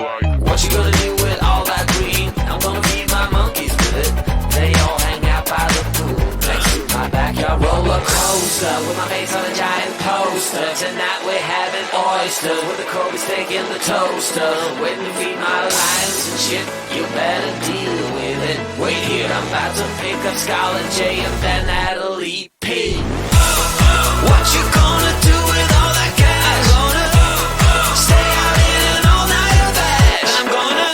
like. What you gonna do with all that green? I'm gonna feed my monkeys with it. They all hang out by the pool next to my backyard roller coaster with my face on a giant poster. Tonight we're having oysters with the Kobe steak in the toaster. Waiting to feed my lions and shit. You better deal with it. Wait here, I'm about to pick up Scarlett J and then Natalie P. What you gonna do with all that cash? I'm gonna stay out in an all-nighter bash. I'm gonna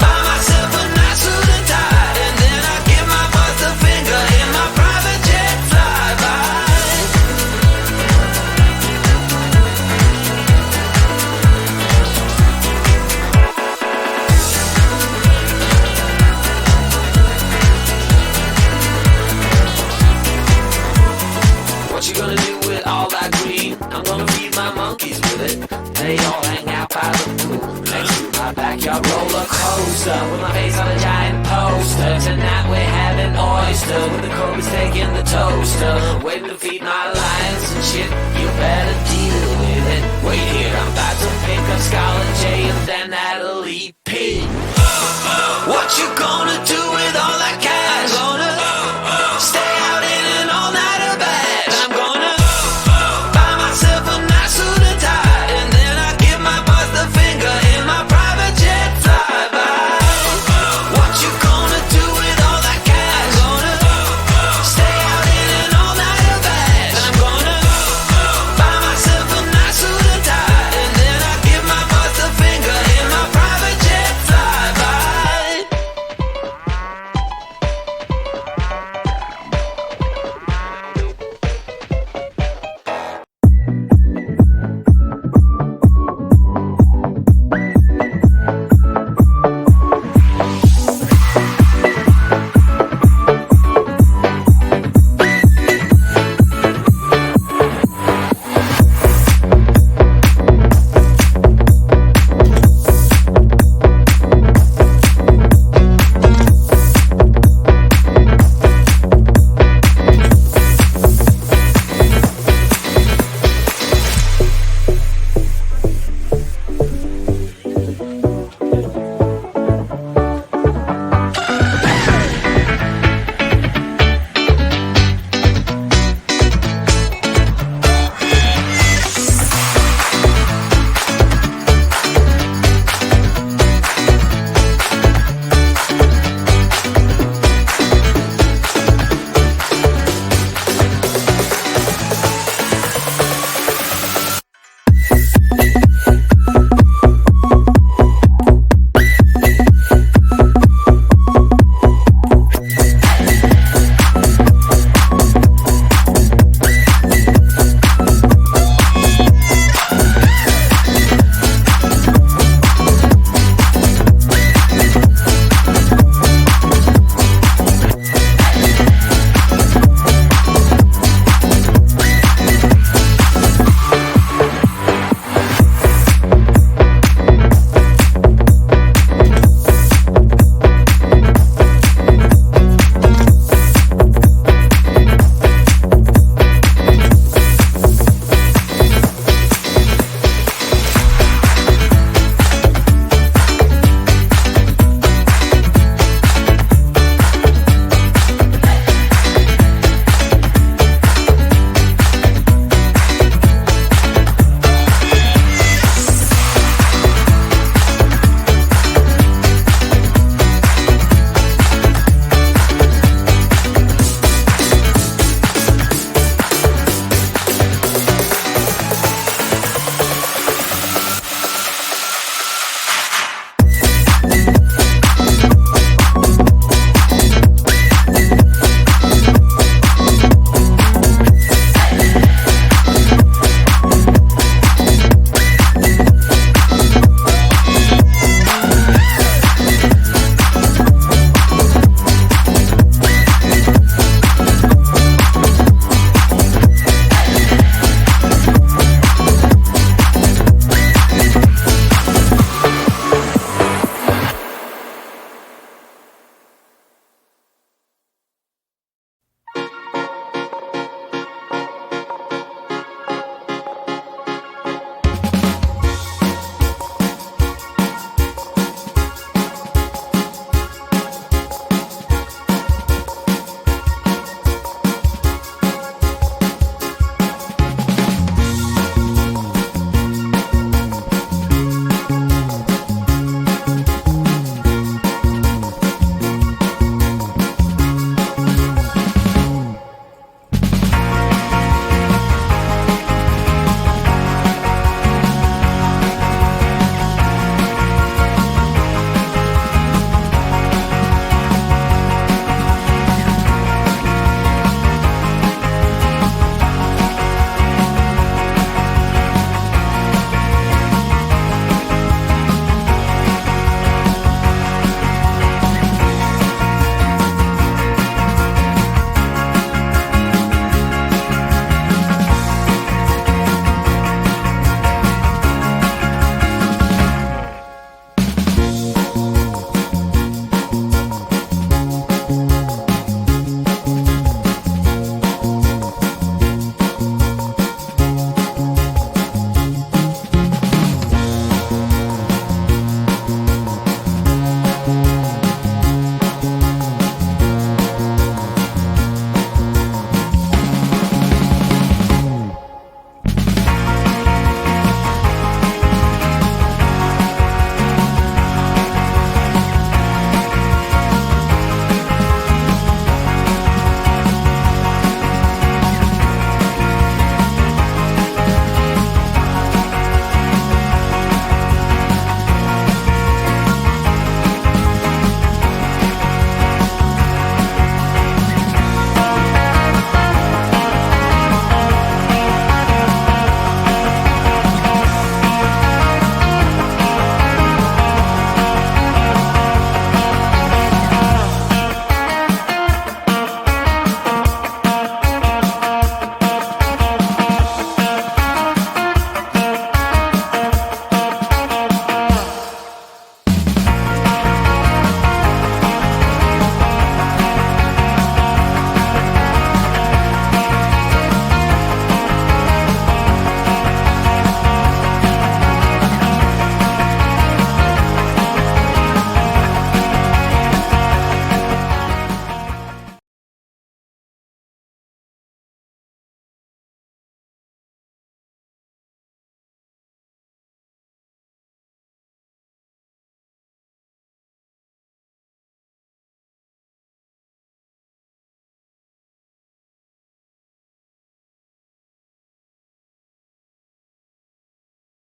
buy myself a nice suit and tie, and then I give my boss the finger in my private jet flyby. What you gonna do with all that green? I'm gonna feed my monkeys with it. They all hang out by the pool next to my backyard roller coaster with my face on a giant poster. Tonight we're having oyster with the Kobe steak in the toaster. Waiting to feed my lions and shit. You better deal with it. Wait here, I'm about to pick up Scarlett J and then Natalie P. What you gonna do